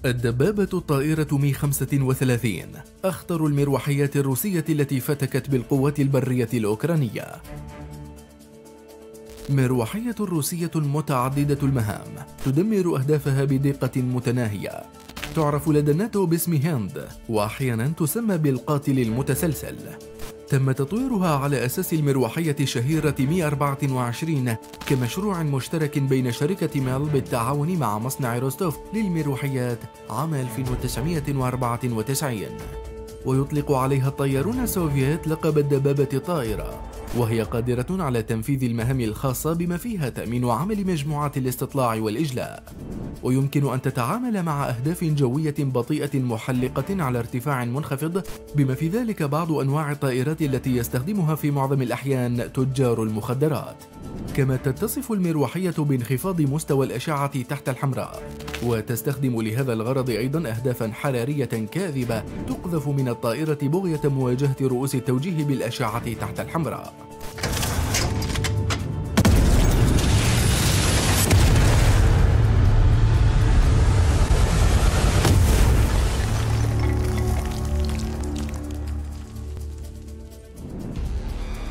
الدبابة الطائرة مي 35 أخطر المروحيات الروسية التي فتكت بالقوات البرية الأوكرانية. مروحية روسية متعددة المهام تدمر أهدافها بدقة متناهية، تعرف لدى الناتو باسم هاند، وأحيانا تسمى بالقاتل المتسلسل. تم تطويرها على أساس المروحية الشهيرة مي 24 كمشروع مشترك بين شركة ميل بالتعاون مع مصنع روستوف للمروحيات عام 1994، ويطلق عليها الطيارون السوفييت لقب الدبابة الطائرة، وهي قادرة على تنفيذ المهام الخاصة بما فيها تأمين عمل مجموعات الاستطلاع والإجلاء، ويمكن أن تتعامل مع أهداف جوية بطيئة محلقة على ارتفاع منخفض، بما في ذلك بعض أنواع الطائرات التي يستخدمها في معظم الأحيان تجار المخدرات. كما تتصف المروحية بانخفاض مستوى الأشعة تحت الحمراء، وتستخدم لهذا الغرض أيضا أهدافا حرارية كاذبة تقذف من الطائرة بغية مواجهة رؤوس التوجيه بالأشعة تحت الحمراء.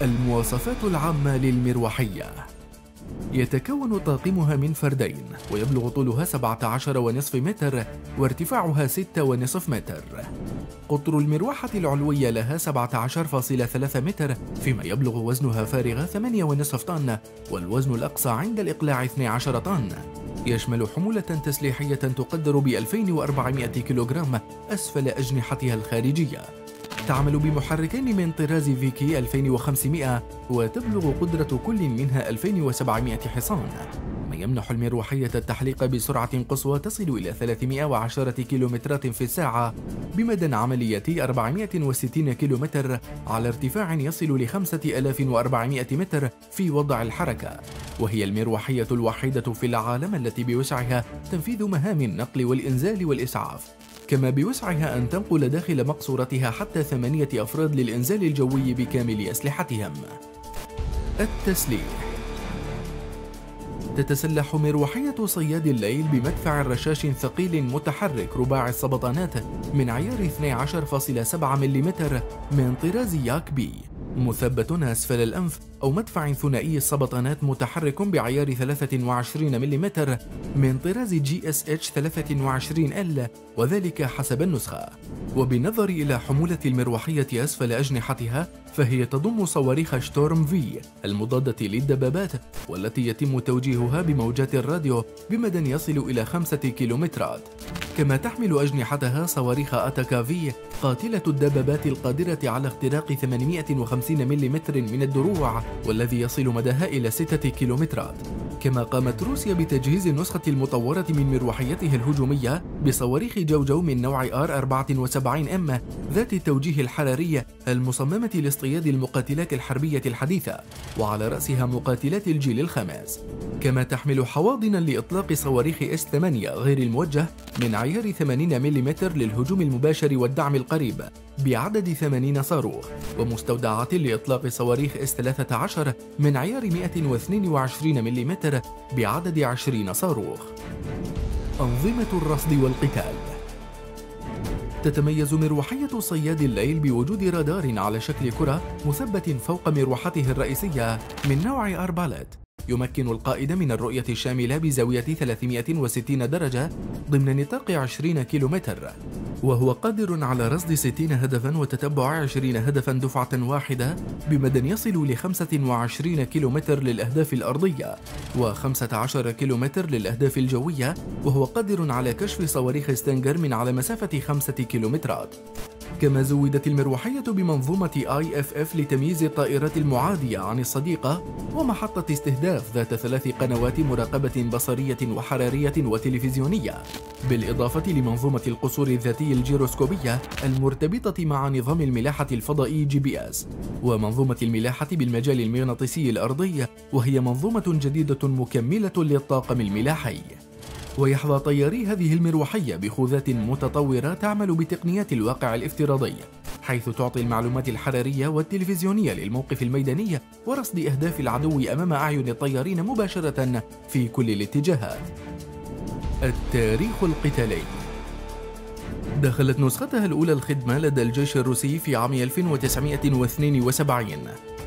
المواصفات العامة للمروحية: يتكون طاقمها من فردين، ويبلغ طولها 17.5 متر وارتفاعها 6.5 متر. قطر المروحة العلوية لها 17.3 متر، فيما يبلغ وزنها فارغة 8.5 طن، والوزن الأقصى عند الإقلاع 12 طن. يشمل حمولة تسليحية تقدر ب 2400 كيلوغرام أسفل أجنحتها الخارجية. تعمل بمحركين من طراز فيكي 2500، وتبلغ قدرة كل منها 2700 حصان، ما يمنح المروحية التحليق بسرعة قصوى تصل إلى 310 كيلومترات في الساعة، بمدى عملياتي 460 كيلومتر على ارتفاع يصل ل 5400 متر في وضع الحركة. وهي المروحية الوحيدة في العالم التي بوسعها تنفيذ مهام النقل والإنزال والإسعاف، كما بوسعها أن تنقل داخل مقصورتها حتى 8 أفراد للإنزال الجوي بكامل أسلحتهم. التسليح: تتسلح مروحية صياد الليل بمدفع رشاش ثقيل متحرك رباع السبطانات من عيار 12.7 ملم من طراز ياك بي، مثبت أسفل الأنف، أو مدفع ثنائي السبطانات متحرك بعيار 23 ملم من طراز GSH 23L، وذلك حسب النسخة. وبالنظر إلى حمولة المروحية أسفل أجنحتها، فهي تضم صواريخ شتورم في المضادة للدبابات، والتي يتم توجيهها بموجات الراديو بمدى يصل إلى 5 كيلومترات. كما تحمل أجنحتها صواريخ أتاكا في قاتلة الدبابات القادرة على اختراق 850 ملم من الدروع، والذي يصل مداها إلى 6 كيلومترات. كما قامت روسيا بتجهيز النسخة المطورة من مروحيته الهجومية بصواريخ جوجو من نوع R74M ذات التوجيه الحراري المصممة لاصطياد المقاتلات الحربية الحديثة، وعلى رأسها مقاتلات الجيل الخامس. كما تحمل حواضنا لإطلاق صواريخ S8 غير الموجه من عيار 80 ملم للهجوم المباشر والدعم القريب بعدد 80 صاروخ، ومستودعات لإطلاق صواريخ S13 من عيار 122 ملم بعدد 20 صاروخ. أنظمة الرصد والقتال: تتميز مروحية صياد الليل بوجود رادار على شكل كرة مثبت فوق مروحته الرئيسية من نوع أربالت، يمكن القائد من الرؤية الشاملة بزاوية 360 درجة ضمن نطاق 20 كيلومتر، وهو قادر على رصد 60 هدفا وتتبع 20 هدفا دفعة واحدة بمدى يصل ل 25 كيلومتر للأهداف الأرضية و15 كيلومتر للأهداف الجوية، وهو قادر على كشف صواريخ ستانجر من على مسافة 5 كيلومترات. كما زودت المروحية بمنظومة IFF لتمييز الطائرات المعادية عن الصديقة، ومحطة استهداف ذات 3 قنوات مراقبة بصرية وحرارية وتلفزيونية، بالإضافة لمنظومة القصور الذاتي الجيروسكوبية المرتبطة مع نظام الملاحة الفضائي GPS، ومنظومة الملاحة بالمجال المغناطيسي الأرضي، وهي منظومة جديدة مكملة للطاقم الملاحي. ويحظى طياري هذه المروحية بخوذات متطورة تعمل بتقنيات الواقع الافتراضي، حيث تعطي المعلومات الحرارية والتلفزيونية للموقف الميداني ورصد أهداف العدو أمام أعين الطيارين مباشرة في كل الاتجاهات. التاريخ القتالي: دخلت نسختها الأولى الخدمة لدى الجيش الروسي في عام 1972،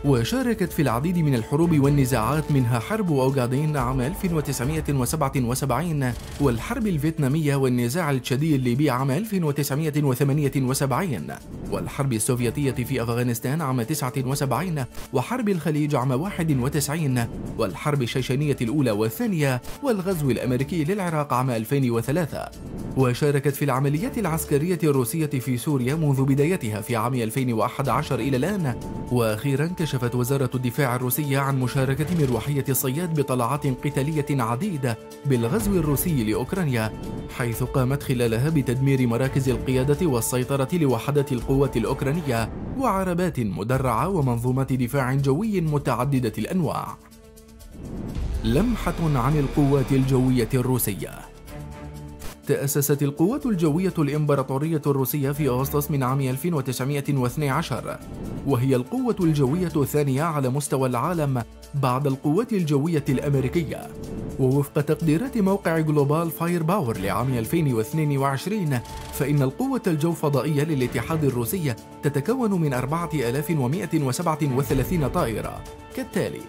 وشاركت في العديد من الحروب والنزاعات، منها حرب أوغادين عام 1977 والحرب الفيتنامية والنزاع التشادي الليبي عام 1978 والحرب السوفيتية في أفغانستان عام 79 وحرب الخليج عام 91 والحرب الشيشانية الأولى والثانية والغزو الأمريكي للعراق عام 2003. وشاركت في العمليات العسكرية الروسية في سوريا منذ بدايتها في عام 2011 إلى الآن. وأخيرا كشفت وزارة الدفاع الروسية عن مشاركة مروحية الصياد بطلعات قتالية عديدة بالغزو الروسي لأوكرانيا، حيث قامت خلالها بتدمير مراكز القيادة والسيطرة لوحدات القوات الأوكرانية وعربات مدرعة ومنظومات دفاع جوي متعددة الأنواع. لمحة عن القوات الجوية الروسية. تأسست القوات الجوية الإمبراطورية الروسية في أغسطس من عام 1912، وهي القوة الجوية الثانية على مستوى العالم بعد القوات الجوية الأمريكية. ووفق تقديرات موقع جلوبال فاير باور لعام 2022، فإن القوة الجوفضائية للاتحاد الروسي تتكون من 4137 طائرة كالتالي: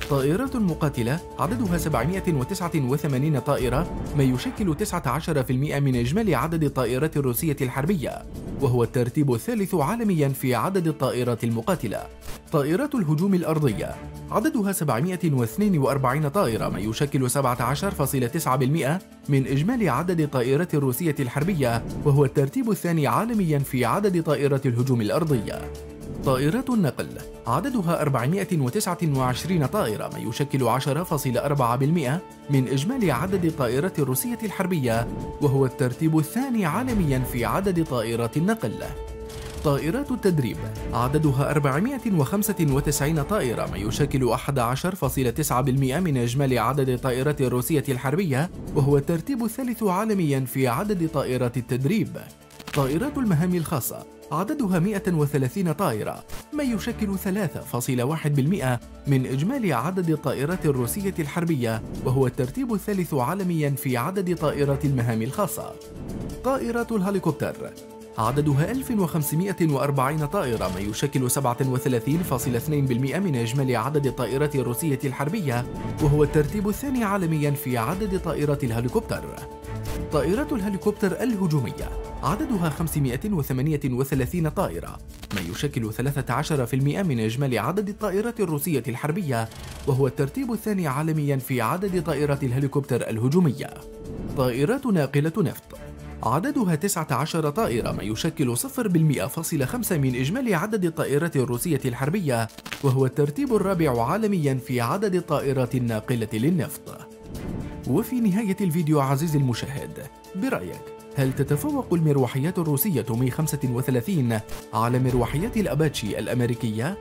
طائرات مقاتلة عددها 789 طائرة، ما يشكل 19% من إجمالي عدد الطائرات الروسية الحربية، وهو الترتيب الثالث عالميا في عدد الطائرات المقاتلة. طائرات الهجوم الأرضية عددها 742 طائرة، ما يشكل 17.9% من إجمالي عدد الطائرات الروسية الحربية، وهو الترتيب الثاني عالميا في عدد طائرات الهجوم الأرضية. طائرات النقل عددها 429 طائرة، ما يشكل 10.4% من إجمالي عدد الطائرات الروسية الحربية، وهو الترتيب الثاني عالميا في عدد طائرات النقل. طائرات التدريب عددها 495 طائرة، ما يشكل 11.9% من إجمالي عدد الطائرات الروسية الحربية، وهو الترتيب الثالث عالميا في عدد طائرات التدريب. طائرات المهام الخاصة عددها 130 طائرة، ما يشكل 3.1% من إجمالي عدد الطائرات الروسية الحربية، وهو الترتيب الثالث عالميا في عدد طائرات المهام الخاصة. طائرات الهليكوبتر عددها 1540 طائرة، ما يشكل 37.2% من إجمالي عدد الطائرات الروسية الحربية، وهو الترتيب الثاني عالميا في عدد طائرات الهليكوبتر. طائرات الهليكوبتر الهجومية عددها 538 طائرة، ما يشكل 13% من إجمالي عدد الطائرات الروسية الحربية، وهو الترتيب الثاني عالميا في عدد طائرات الهليكوبتر الهجومية. طائرات ناقلة نفط عددها 19 طائرة، ما يشكل 0.5% من إجمالي عدد الطائرات الروسية الحربية، وهو الترتيب الرابع عالميا في عدد الطائرات الناقلة للنفط. وفي نهاية الفيديو عزيزي المشاهد، برأيك هل تتفوق المروحيات الروسية مي 35 على مروحيات الأباتشي الأمريكية؟